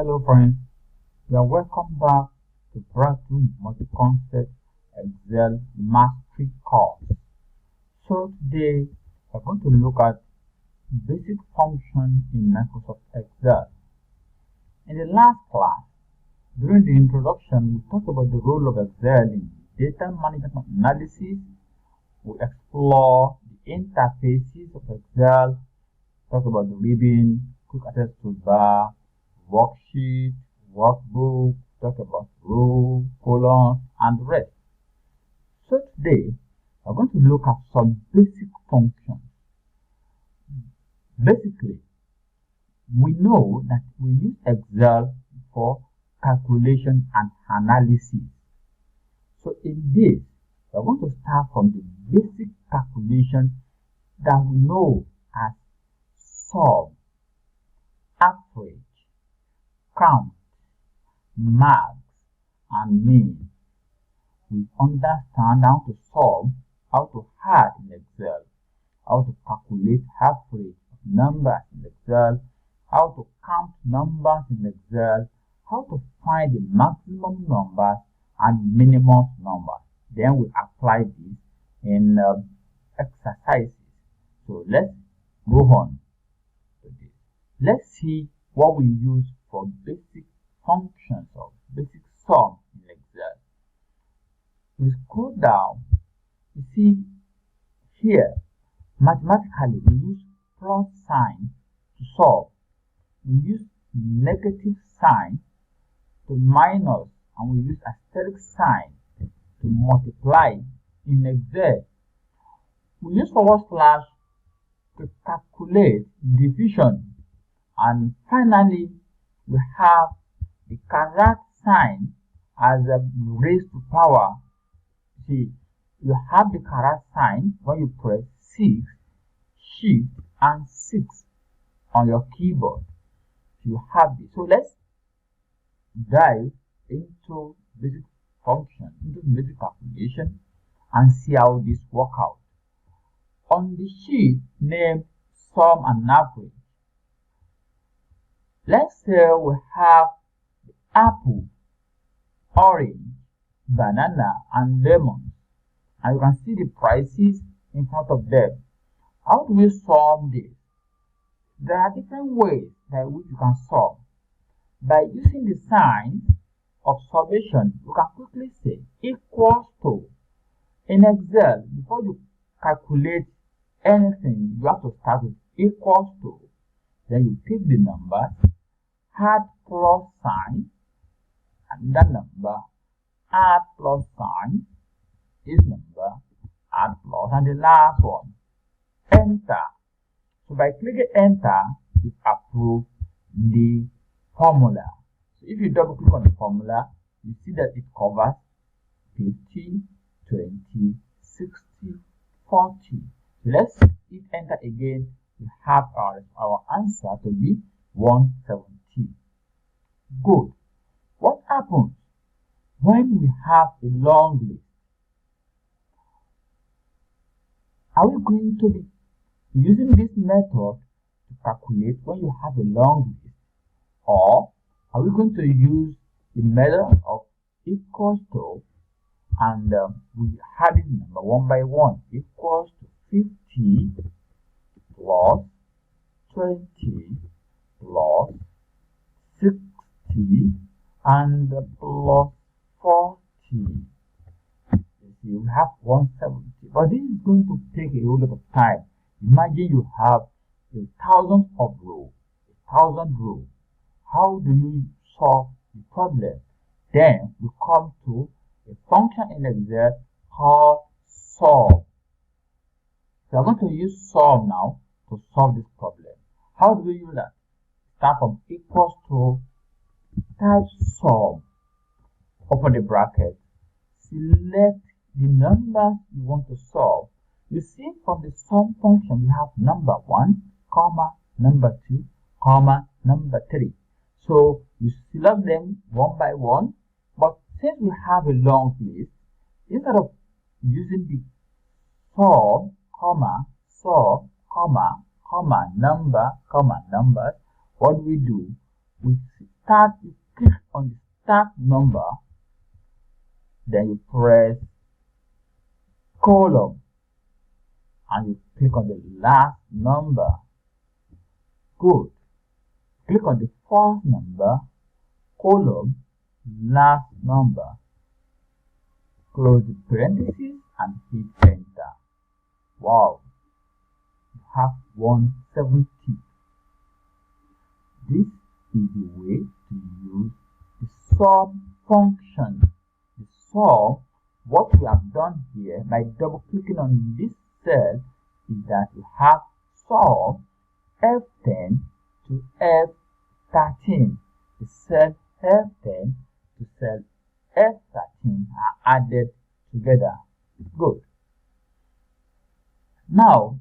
Hello friends, you are welcome back to Breakthrough Multi-Concept Excel Mastery course. So today we are going to look at basic functions in Microsoft Excel. In the last class, during the introduction, we talked about the role of Excel in data management analysis. We explore the interfaces of Excel, talk about the ribbon, quick access toolbar, worksheet, workbook, talk about row, column, and the rest. So today, we're going to look at some basic functions. Basically, we know that we use Excel for calculation and analysis. So in this, we're going to start from the basic calculation that we know as sum, average, count, max, and mean. We understand how to solve, how to add in Excel, how to calculate average of numbers in Excel, how to count numbers in Excel, how to find the maximum numbers and minimum numbers. Then we apply this in exercises. So let's go on to this. Let's see what we use for basic functions or basic sum in Excel. We scroll down, you see here, mathematically we use plus sign to solve. We use negative sign to minus, and we use asterisk sign to multiply in Excel. We use forward slash to calculate division, and finally we have the carat sign as a raised to power. See, you have the carat sign when you press 6, shift and 6 on your keyboard. You have this. So let's dive into basic function, into basic calculation, and see how this work out. On the sheet named sum and average, let's say we have apple, orange, banana, and lemon, and you can see the prices in front of them. How do we solve this? There are different ways by which you can solve. By using the sign of summation, you can quickly say equals to. In Excel, before you calculate anything, you have to start with equals to. Then you pick the numbers, add plus sign, and that number, add plus sign, this number, add plus, and the last one, enter. So by clicking enter, you approve the formula. So if you double click on the formula, you see that it covers 50, 20, 60, 40. So let's hit enter again. We have our answer to be 170. Good. What happens when we have a long list? Are we going to be using this method to calculate when you have a long list, or are we going to use the method of equals to, and we add the number one by one, equals to 50 plus 20 plus 60 and plus 40. You have 170, but this is going to take a whole lot of time. Imagine you have 1,000 of rows, 1,000 rows. How do you solve the problem? Then we come to a function in Excel called sum. So I'm going to use sum now to solve this problem. How do we use that? Start from equals to, type sum, open the bracket, select the numbers you want to solve. You see from the sum function we have number 1, comma, number 2, comma, number 3. So you select them one by one, but since we have a long list, instead of using the sum, comma, number, comma, numbers, what do? We you click on the start number, then you press column and you click on the last number. Good. Click on the first number, column, last number. Close the parentheses and hit enter. Wow, you have 170. This is the way to use the sum function. The sum, what we have done here by double clicking on this cell is that you have sum F10 to F13. The cell F10 to cell F13 are added together. Good. Now,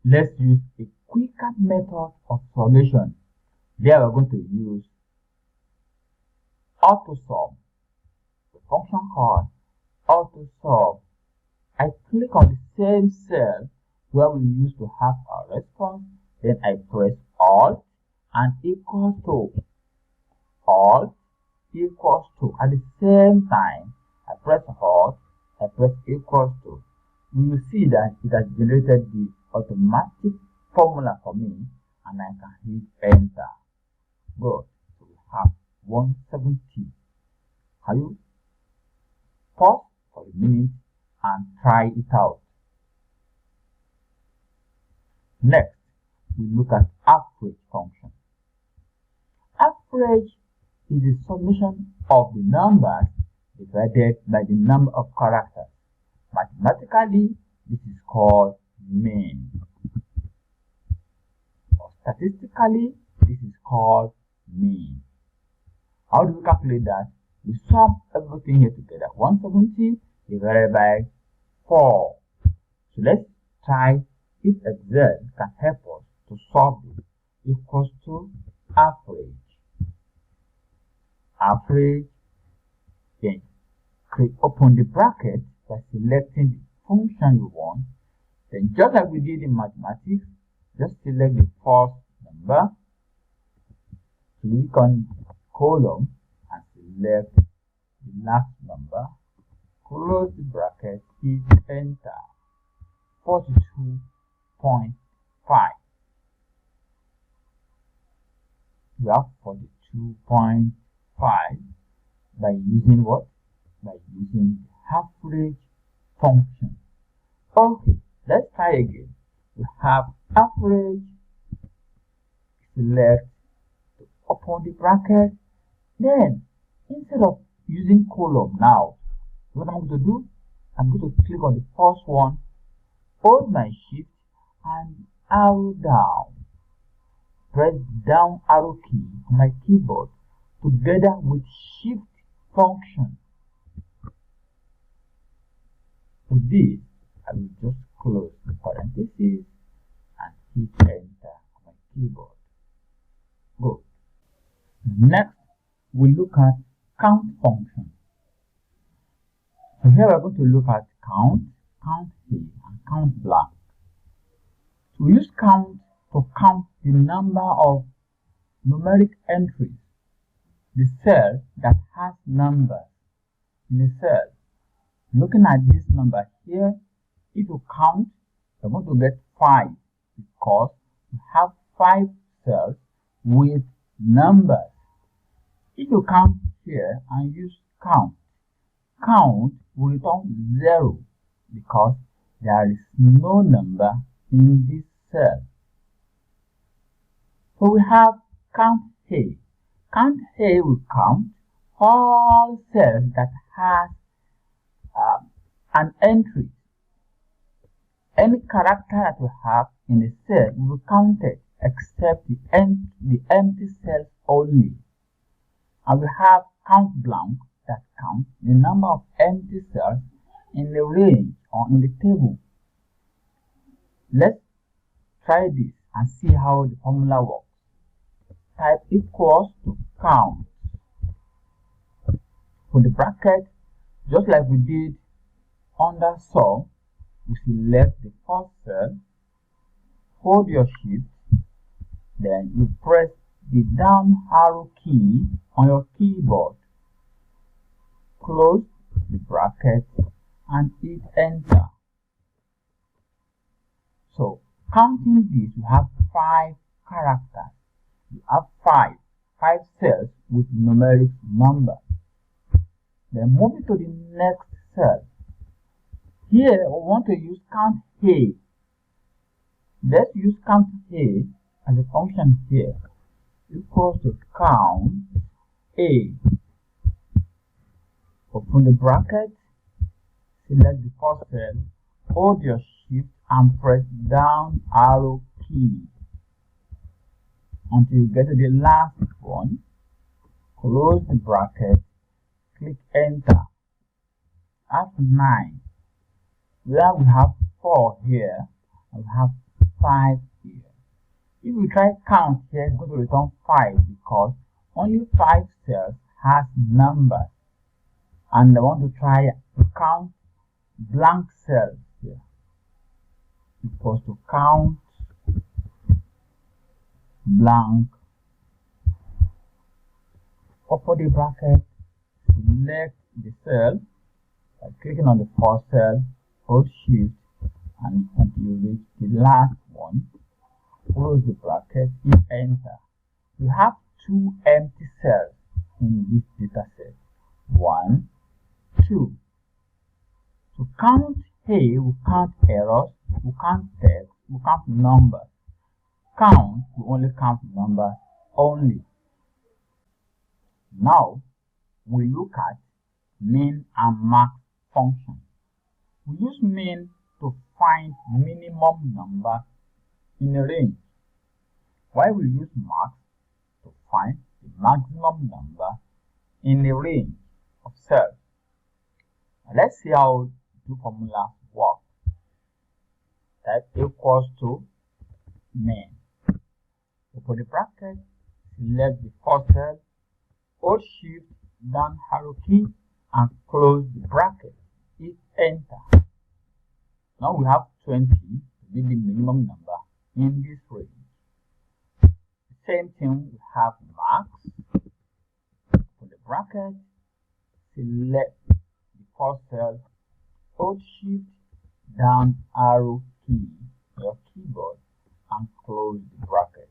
let's use a quicker method of summation. There we're going to use AutoSum, the function called AutoSum. I click on the same cell where we used to have our response, then I press Alt and equals to. Alt equals to. At the same time, I press Alt, I press equals to. We will see that it has generated the automatic formula for me, and I can hit enter. Good. So we have 170. Can you pause for a minute and try it out? Next, we look at average function. Average is the summation of the numbers divided by the number of characters. Mathematically, this is called mean. Or statistically, this is called mean. How do we calculate that? We sum everything here together. 170 divided by 4. So let's try if Excel can help us to solve this. Equals to average. Average. Then open the bracket by selecting the function you want. Then just like we did in mathematics, just select the first number, click on column and select the last number, close the bracket, hit enter. 42.5. We have 42.5 by using what? By using the average function. Okay, let's try again. We have average, select, open the bracket, then instead of using column now, what I'm going to do, I'm going to click on the first one, hold my shift and arrow down. Press down arrow key on my keyboard together with shift function. With this, I will just close the parentheses and hit enter on my keyboard. Good. Next, we look at count function. So here we're going to look at count, count A, and count blank. So we use count to count the number of numeric entries, the cell that has numbers in the cell. Looking at this number here, if you count, you're going to get 5 because you have 5 cells with numbers. If you count here and use count, count will return 0 because there is no number in this cell. So we have count A. Count A will count all cells that has an entry. Any character that we have in the cell will be counted except the empty cells only. And we have count blank that counts the number of empty cells in the range or in the table. Let's try this and see how the formula works. Type equals to count. For the bracket, just like we did under sum, you select the first cell, hold your shift, then you press the down arrow key on your keyboard. Close the bracket and hit enter. So counting this, you have 5 characters. You have 5 cells with numeric number. Then moving to the next cell. Here we want to use count A. Let's use count A as a function here. Equals to count A. Open the bracket, select the first cell, hold your shift and press down arrow key until you get to the last one. Close the bracket, click enter. After 9, where we have 4 here, and we have 5 here. If we try count here, it's going to return 5 because only 5 cells has numbers. And I want to try to count blank cells here. Equals to count blank. Open the bracket, select the cell by clicking on the first cell, hold shift and until you reach the last one. Close the bracket, hit enter. We have 2 empty cells in this data set. 1, 2. To count A, we count errors, we count text, we count numbers. Count, we only count numbers only. Now, we look at min and max function. We use min to find minimum number in a range, while we use max to find the maximum number in a range of cells. Now let's see how the two formulas work. Type equals to min. Open the bracket, select the first cell, hold shift down arrow key and close the bracket. Hit enter. Now we have 20 to be the minimum number in this range. The same thing we have max. Open the bracket, select the first cell, hold shift down arrow key on your keyboard and close the bracket.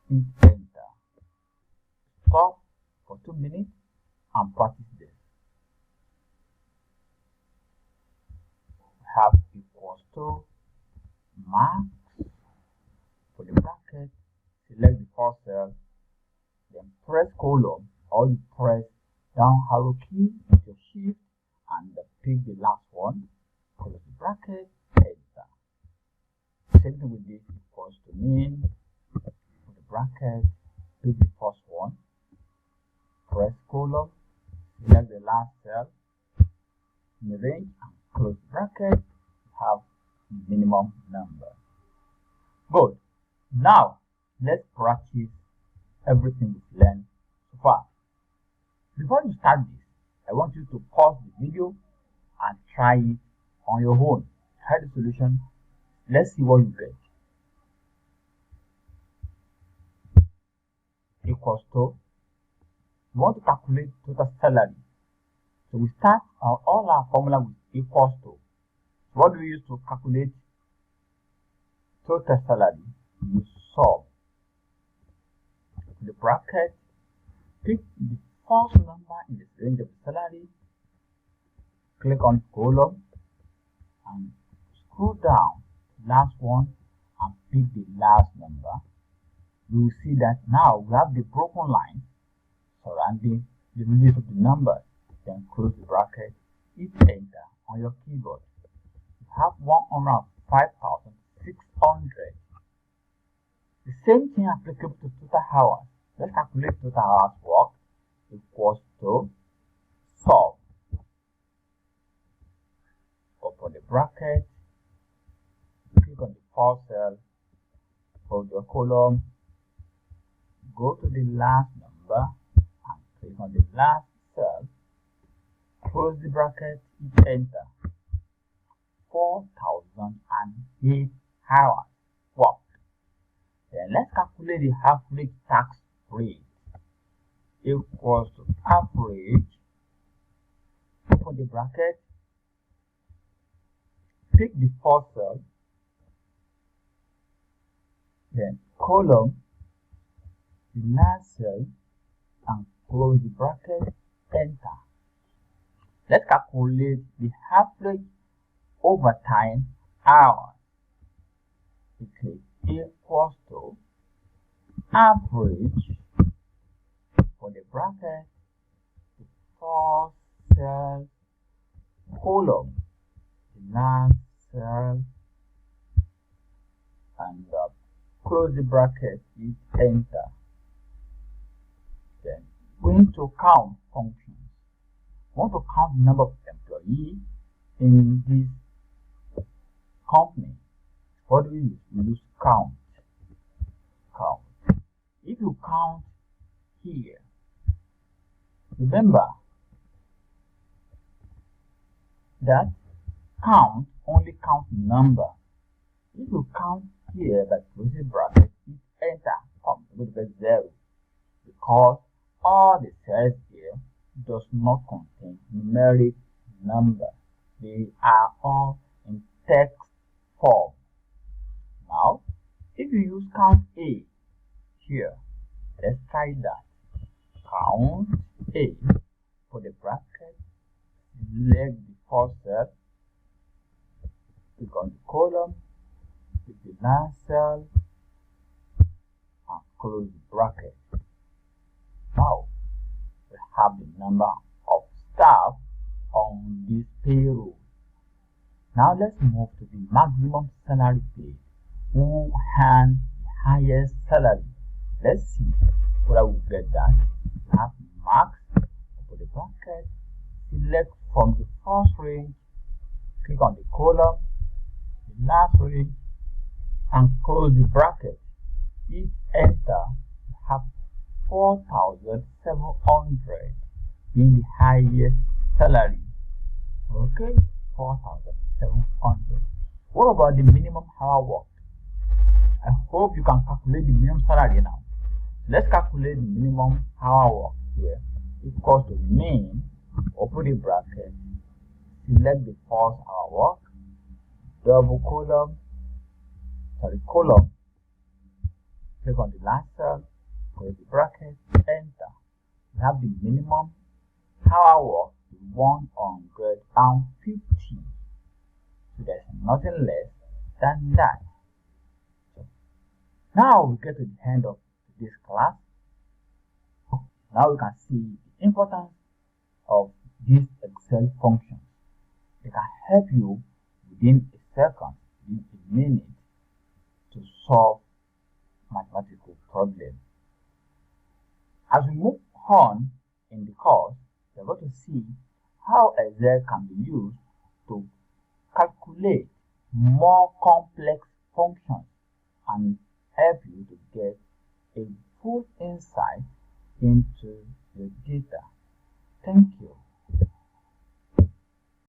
Hit enter. Stop for 2 minutes and practice this. We have equals to max. For the bracket, select the first cell, then press colon or you press down arrow key with your shift and pick the last one. Close the bracket, enter. Same thing with this equals to min. For the bracket, pick the first one, press colon, select the last cell in the range and close the bracket. You have minimum number. Good. Now let's practice everything we've learned so far. Before you start this, I want you to pause the video and try it on your own. Try the solution. Let's see what you get. Equals to, we want to calculate total salary. So we start all our formula with equals to. So what do we use to calculate total salary? We use sum. The bracket, pick the first number in the range of salary, click on column and scroll down to last one and pick the last number. You will see that now we have the broken line surrounding the list of the numbers. Then close the bracket, hit enter on your keyboard. You have 105,600. The same thing applicable to total hours. Let's calculate total hours work. Equals to sum. Open the bracket, click on the first cell, hold your column, go to the last number and click on the last cell, close the bracket, hit enter. 4,008 hours worked. Then let's calculate the average tax rate equals to average, open the bracket, pick the first cell, then column, the last cell, and close the bracket, enter. Let's calculate the average overtime hours. Okay, equals to average for the bracket, the first cell, column, the last cell, and close the bracket, hit enter. Then going to count functions. We want to count the number of employees in this company. What do we use? We use count. If you count here, remember that count only counts number. If you count here by closing bracket, hit enter, you will get 0, because all the cells here does not contain numeric number. They are all in text form. Now, if you use count A here, let's try that. Count A for the bracket, select the first cell, click on the column, click the last cell, and close the bracket. Now, we have the number of staff on this payroll. Now let's move to the maximum salary paid. Who earns the highest salary? Let's see whether we get that. We have max, open the bracket, select from the first range, click on the column, the last range, and close the bracket. Hit enter. We have 4,700 being the highest salary. Okay, 4,700. What about the minimum hour work? I hope you can calculate the minimum salary now. Let's calculate the minimum hour work here. Equals to min, open the bracket, select the first hour work, double column, click on the last cell, close the bracket, enter. We have the minimum hour work, 150. So there's nothing less than that. So now we get to the end of this class. Now we can see the importance of these Excel functions. They can help you within a second, within a minute, to solve mathematical problems. As we move on in the course, we're going to see how Excel can be used to calculate more complex functions and help you to get a full insight into your data. Thank you.